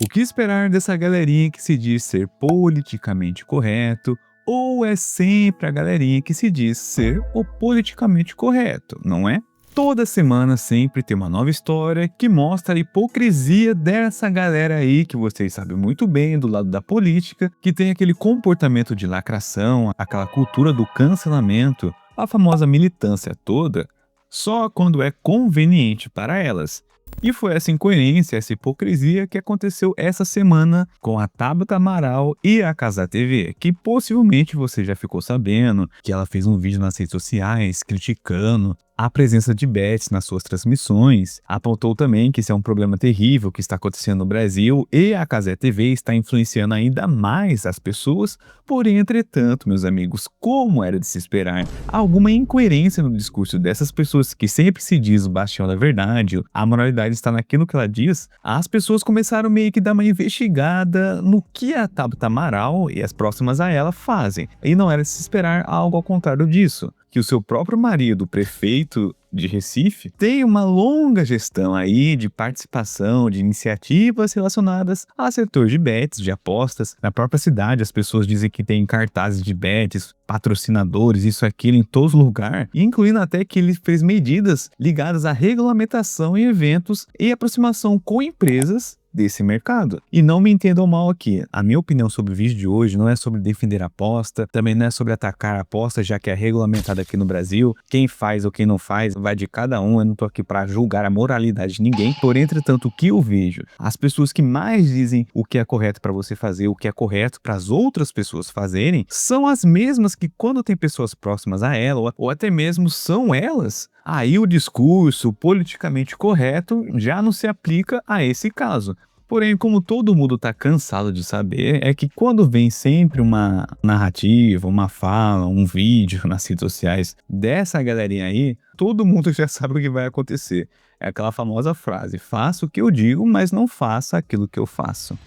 O que esperar dessa galerinha que se diz ser politicamente correto, ou é sempre a galerinha que se diz ser o politicamente correto, não é? Toda semana sempre tem uma nova história que mostra a hipocrisia dessa galera aí que vocês sabem muito bem do lado da política, que tem aquele comportamento de lacração, aquela cultura do cancelamento, a famosa militância toda, só quando é conveniente para elas. E foi essa incoerência, essa hipocrisia que aconteceu essa semana com a Tabata Amaral e a Cazé TV, que possivelmente você já ficou sabendo que ela fez um vídeo nas redes sociais criticando a presença de bets nas suas transmissões, apontou também que isso é um problema terrível que está acontecendo no Brasil e a Cazé TV está influenciando ainda mais as pessoas, porém, entretanto, meus amigos, como era de se esperar, há alguma incoerência no discurso dessas pessoas que sempre se diz o bastião da verdade, a moralidade está naquilo que ela diz, as pessoas começaram meio que dar uma investigada no que a Tabata Amaral e as próximas a ela fazem, e não era de se esperar algo ao contrário disso. Que o seu próprio marido, prefeito de Recife, tem uma longa gestão aí de participação, de iniciativas relacionadas ao setor de bets, de apostas. Na própria cidade, as pessoas dizem que tem cartazes de bets, patrocinadores, isso e aquilo em todo lugar, incluindo até que ele fez medidas ligadas à regulamentação em eventos e aproximação com empresas desse mercado. E não me entendam mal aqui, a minha opinião sobre o vídeo de hoje não é sobre defender a aposta, também não é sobre atacar a aposta, já que é regulamentada aqui no Brasil, quem faz ou quem não faz vai de cada um, eu não tô aqui para julgar a moralidade de ninguém, porém, entretanto, o que eu vejo, as pessoas que mais dizem o que é correto para você fazer, o que é correto para as outras pessoas fazerem, são as mesmas que quando tem pessoas próximas a ela, ou até mesmo são elas, aí o discurso politicamente correto já não se aplica a esse caso. Porém, como todo mundo está cansado de saber, é que quando vem sempre uma narrativa, uma fala, um vídeo nas redes sociais dessa galerinha aí, todo mundo já sabe o que vai acontecer. É aquela famosa frase, faça o que eu digo, mas não faça aquilo que eu faço.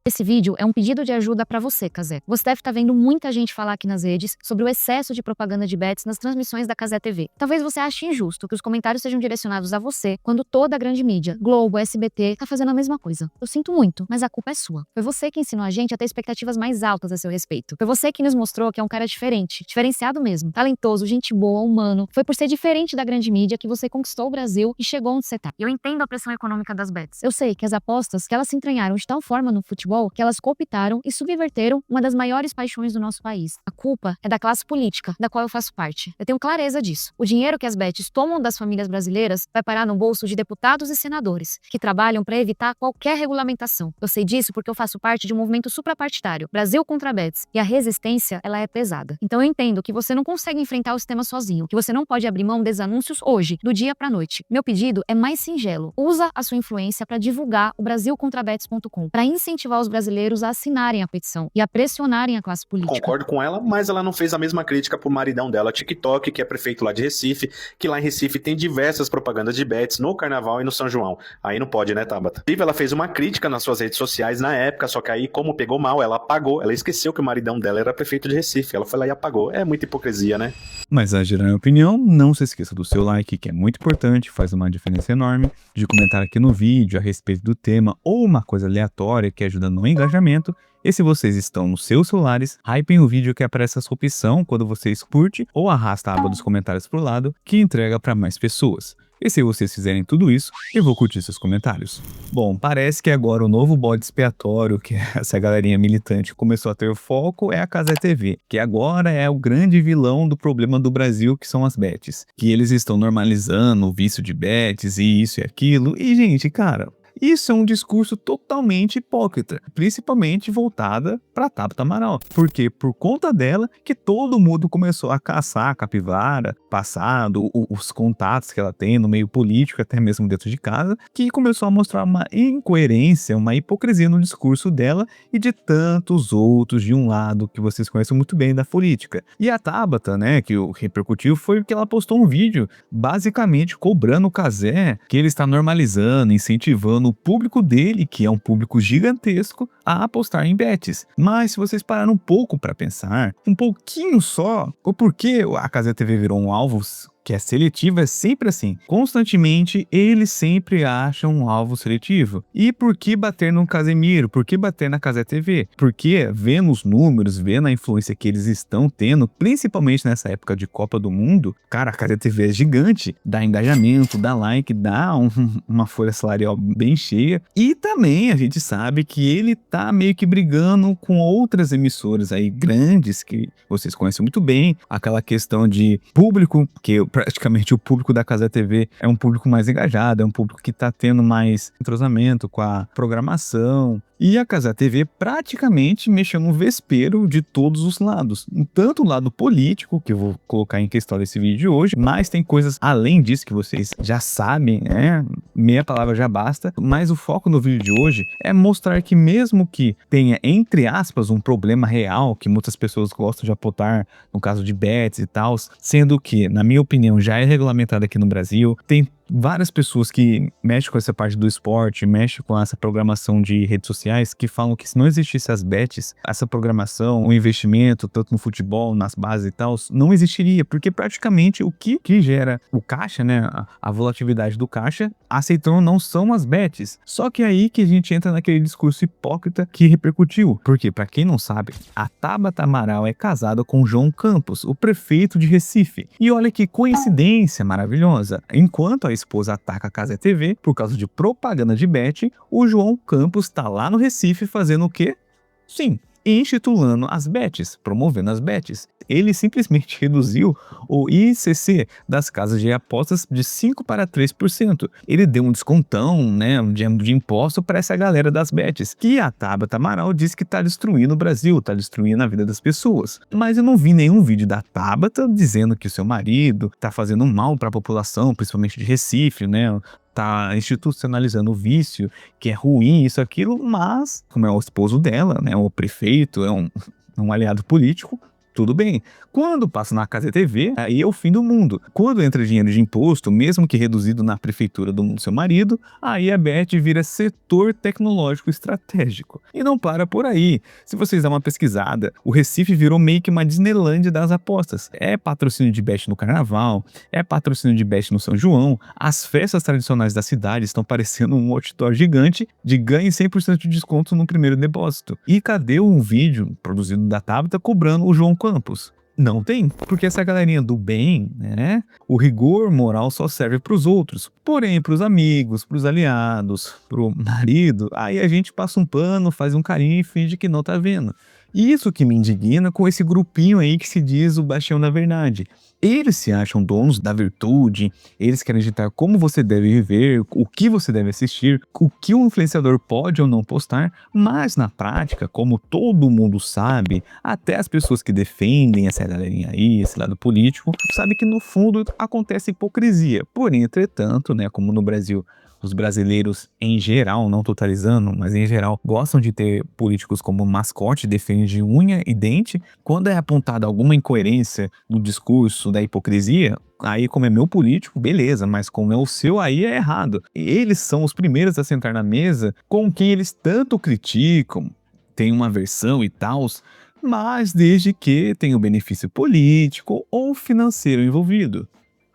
Esse vídeo é um pedido de ajuda para você, Cazé. Você deve estar vendo muita gente falar aqui nas redes sobre o excesso de propaganda de bets nas transmissões da Cazé TV. Talvez você ache injusto que os comentários sejam direcionados a você, quando toda a grande mídia, Globo, SBT, tá fazendo a mesma coisa. Eu sinto muito, mas a culpa é sua. Foi você que ensinou a gente a ter expectativas mais altas a seu respeito. Foi você que nos mostrou que é um cara diferente, diferenciado mesmo, talentoso, gente boa, humano. Foi por ser diferente da grande mídia que você conquistou o Brasil e chegou onde você tá. Eu entendo a pressão econômica das bets. Eu sei que as apostas, que elas se entranharam de tal forma no futebol que elas cooptaram e subverteram uma das maiores paixões do nosso país. A culpa é da classe política, da qual eu faço parte. Eu tenho clareza disso. O dinheiro que as bets tomam das famílias brasileiras vai parar no bolso de deputados e senadores, que trabalham para evitar qualquer regulamentação. Eu sei disso porque eu faço parte de um movimento suprapartidário, Brasil contra Bets, e a resistência, ela é pesada. Então eu entendo que você não consegue enfrentar o sistema sozinho, que você não pode abrir mão desses anúncios hoje, do dia pra noite. Meu pedido é mais singelo. Usa a sua influência para divulgar o brasilcontrabets.com, para incentivar os brasileiros a assinarem a petição e a pressionarem a classe política. Concordo com ela, mas ela não fez a mesma crítica pro maridão dela, TikTok, que é prefeito lá de Recife, que lá em Recife tem diversas propagandas de bets no Carnaval e no São João. Aí não pode, né, Tabata? Ela fez uma crítica nas suas redes sociais na época, só que aí, como pegou mal, ela apagou. Ela esqueceu que o maridão dela era prefeito de Recife. Ela foi lá e apagou. É muita hipocrisia, né? Mas a gerar minha opinião, não se esqueça do seu like, que é muito importante, faz uma diferença enorme, de comentar aqui no vídeo a respeito do tema ou uma coisa aleatória que ajuda no engajamento. E se vocês estão nos seus celulares, hypem o vídeo que aparece essa opção quando vocês curtem ou arrasta a aba dos comentários pro lado, que entrega para mais pessoas. E se vocês fizerem tudo isso, eu vou curtir seus comentários. Bom, parece que agora o novo bode expiatório que essa galerinha militante começou a ter foco é a Cazé TV, que agora é o grande vilão do problema do Brasil, que são as bets. Que eles estão normalizando o vício de bets e isso e aquilo. E, gente, cara, isso é um discurso totalmente hipócrita, principalmente voltada para Tabata Amaral, porque por conta dela que todo mundo começou a caçar a capivara, passado, os contatos que ela tem no meio político, até mesmo dentro de casa, que começou a mostrar uma incoerência, uma hipocrisia no discurso dela e de tantos outros de um lado que vocês conhecem muito bem da política. E a Tabata, né, que o repercutiu foi que ela postou um vídeo basicamente cobrando o Cazé que ele está normalizando, incentivando o público dele, que é um público gigantesco, a apostar em bets. Mas se vocês pararam um pouco para pensar, um pouquinho só, o porquê a Cazé TV virou um alvo que é seletivo, é sempre assim. Constantemente, eles sempre acham um alvo seletivo. E por que bater no Casemiro? Por que bater na Cazé TV? Porque vendo os números, vendo a influência que eles estão tendo, principalmente nessa época de Copa do Mundo, cara, a Cazé TV é gigante, dá engajamento, dá like, dá uma folha salarial bem cheia. E também a gente sabe que ele tá meio que brigando com outras emissoras aí grandes, que vocês conhecem muito bem, aquela questão de público, que praticamente o público da Cazé TV é um público mais engajado, é um público que tá tendo mais entrosamento com a programação. E a Cazé TV praticamente mexeu no vespeiro de todos os lados. Tanto o lado político, que eu vou colocar em questão desse vídeo de hoje, mas tem coisas além disso que vocês já sabem, né? Meia palavra já basta. Mas o foco no vídeo de hoje é mostrar que mesmo que tenha, entre aspas, um problema real, que muitas pessoas gostam de apontar no caso de bets e tal, sendo que, na minha opinião, já é regulamentado aqui no Brasil, tem várias pessoas que mexem com essa parte do esporte, mexem com essa programação de redes sociais, que falam que se não existisse as bets, essa programação, o investimento, tanto no futebol, nas bases e tal, não existiria, porque praticamente o que gera o caixa, né, a volatilidade do caixa, aceitando não são as bets. Só que é aí que a gente entra naquele discurso hipócrita que repercutiu. Porque, para quem não sabe, a Tabata Amaral é casada com João Campos, o prefeito de Recife. E olha que coincidência maravilhosa. Enquanto a esposa ataca a Cazé TV por causa de propaganda de bet, o João Campos tá lá no Recife fazendo o quê? Sim, instituindo as bets, promovendo as bets. Ele simplesmente reduziu o ICC das casas de apostas de 5% para 3%. Ele deu um descontão, né, de imposto para essa galera das bets, que a Tabata Amaral diz que tá destruindo o Brasil, tá destruindo a vida das pessoas. Mas eu não vi nenhum vídeo da Tabata dizendo que o seu marido tá fazendo mal para a população, principalmente de Recife, né? Tá institucionalizando o vício, que é ruim, isso, aquilo, mas, como é o esposo dela, né, o prefeito, é um aliado político, tudo bem. Quando passa na Cazé TV, aí é o fim do mundo. Quando entra dinheiro de imposto, mesmo que reduzido na prefeitura do seu marido, aí a Bet vira setor tecnológico estratégico. E não para por aí. Se vocês dão uma pesquisada, o Recife virou meio que uma Disneylândia das apostas. É patrocínio de Bet no Carnaval, é patrocínio de Bet no São João, as festas tradicionais da cidade estão parecendo um outdoor gigante de ganhe 100% de desconto no primeiro depósito. E cadê um vídeo produzido da Tabata cobrando o João Campos? Não tem, porque essa galerinha do bem, né? O rigor moral só serve para os outros. Porém, para os amigos, para os aliados, para o marido, aí a gente passa um pano, faz um carinho e finge que não tá vendo. Isso que me indigna com esse grupinho aí que se diz o bastião da verdade. Eles se acham donos da virtude, eles querem ditar como você deve viver, o que você deve assistir, o que um influenciador pode ou não postar, mas na prática, como todo mundo sabe, até as pessoas que defendem essa galerinha aí, esse lado político, sabe que no fundo acontece hipocrisia. Porém, entretanto, né, como no Brasil, os brasileiros em geral, não totalizando, mas em geral, gostam de ter políticos como mascote, defende de unha e dente. Quando é apontada alguma incoerência no discurso da hipocrisia, aí como é meu político, beleza, mas como é o seu, aí é errado. Eles são os primeiros a sentar na mesa com quem eles tanto criticam, tem uma versão e tal, mas desde que tenha o benefício político ou financeiro envolvido.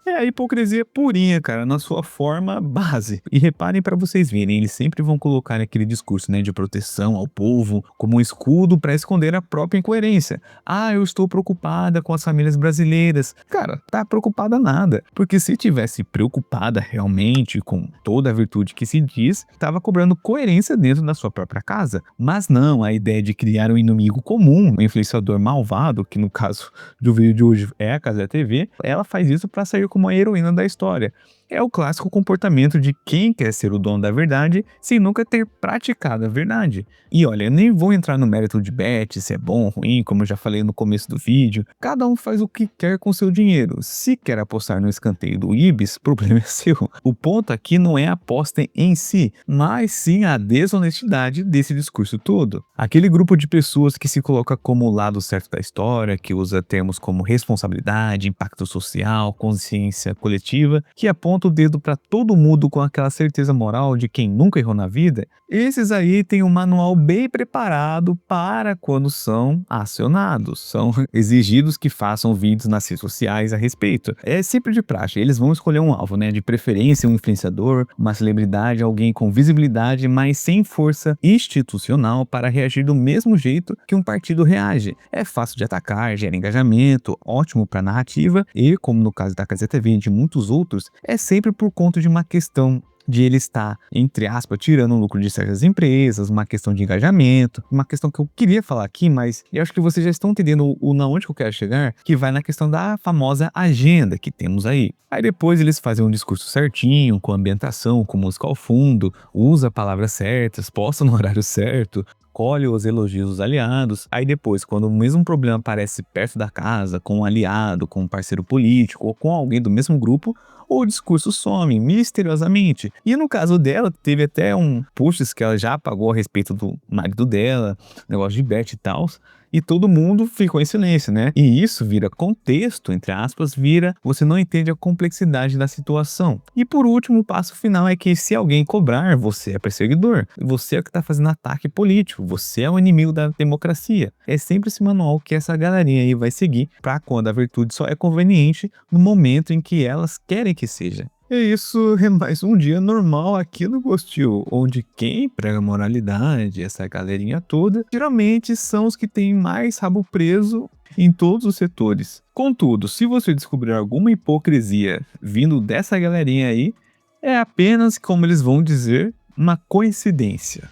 É a hipocrisia purinha, cara, na sua forma base. E reparem para vocês verem, eles sempre vão colocar aquele discurso, né, de proteção ao povo como um escudo para esconder a própria incoerência. Ah, eu estou preocupada com as famílias brasileiras. Cara, tá preocupada nada. Porque se tivesse preocupada realmente com toda a virtude que se diz, tava cobrando coerência dentro da sua própria casa. Mas não, a ideia de criar um inimigo comum, um influenciador malvado, que no caso do vídeo de hoje é a Cazé TV, ela faz isso para sair como a heroína da história. É o clássico comportamento de quem quer ser o dono da verdade sem nunca ter praticado a verdade. E olha, eu nem vou entrar no mérito de bet, se é bom ou ruim, como eu já falei no começo do vídeo. Cada um faz o que quer com seu dinheiro. Se quer apostar no escanteio do Ibis, o problema é seu. O ponto aqui não é a aposta em si, mas sim a desonestidade desse discurso todo. Aquele grupo de pessoas que se coloca como o lado certo da história, que usa termos como responsabilidade, impacto social, consciência coletiva, que aponta aponta o dedo para todo mundo com aquela certeza moral de quem nunca errou na vida, esses aí têm um manual bem preparado para quando são acionados, são exigidos que façam vídeos nas redes sociais a respeito. É sempre de praxe, eles vão escolher um alvo, né? De preferência um influenciador, uma celebridade, alguém com visibilidade, mas sem força institucional para reagir do mesmo jeito que um partido reage. É fácil de atacar, gera engajamento, ótimo para narrativa e, como no caso da Cazé TV e de muitos outros, é sempre por conta de uma questão de ele estar, entre aspas, tirando o lucro de certas empresas, uma questão de engajamento, uma questão que eu queria falar aqui, mas eu acho que vocês já estão entendendo na onde que eu quero chegar, que vai na questão da famosa agenda que temos aí. Aí depois eles fazem um discurso certinho, com ambientação, com música ao fundo, usa palavras certas, posta no horário certo, colhe os elogios dos aliados. Aí depois, quando o mesmo problema aparece perto da casa, com um aliado, com um parceiro político ou com alguém do mesmo grupo, o discurso some misteriosamente. E no caso dela, teve até um posts que ela já apagou a respeito do marido dela, negócio de Beth e tal, e todo mundo ficou em silêncio, né? E isso vira contexto, entre aspas, você não entende a complexidade da situação. E por último, o passo final é que se alguém cobrar, você é perseguidor, você é o que tá fazendo ataque político, você é o inimigo da democracia. É sempre esse manual que essa galerinha aí vai seguir pra quando a virtude só é conveniente no momento em que elas querem que seja. E isso é mais um dia normal aqui no Postil, onde quem prega moralidade, essa galerinha toda, geralmente são os que têm mais rabo preso em todos os setores. Contudo, se você descobrir alguma hipocrisia vindo dessa galerinha aí, é apenas, como eles vão dizer, uma coincidência.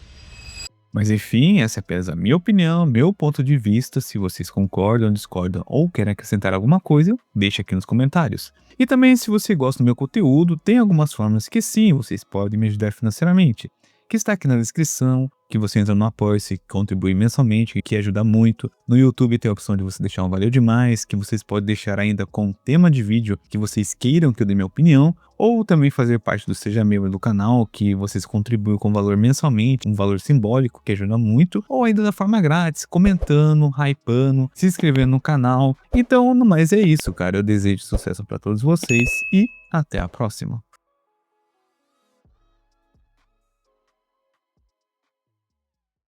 Mas enfim, essa é apenas a minha opinião, meu ponto de vista. Se vocês concordam, discordam ou querem acrescentar alguma coisa, deixa aqui nos comentários. E também, se você gosta do meu conteúdo, tem algumas formas que sim, vocês podem me ajudar financeiramente, que está aqui na descrição, que você entra no Apoia-se, contribui mensalmente, que ajuda muito. No YouTube tem a opção de você deixar um valeu demais, que vocês podem deixar ainda com tema de vídeo que vocês queiram que eu dê minha opinião, ou também fazer parte do Seja Membro do canal, que vocês contribuem com valor mensalmente, um valor simbólico que ajuda muito, ou ainda da forma grátis, comentando, hypando, se inscrevendo no canal. Então, no mais é isso, cara. Eu desejo sucesso para todos vocês e até a próxima.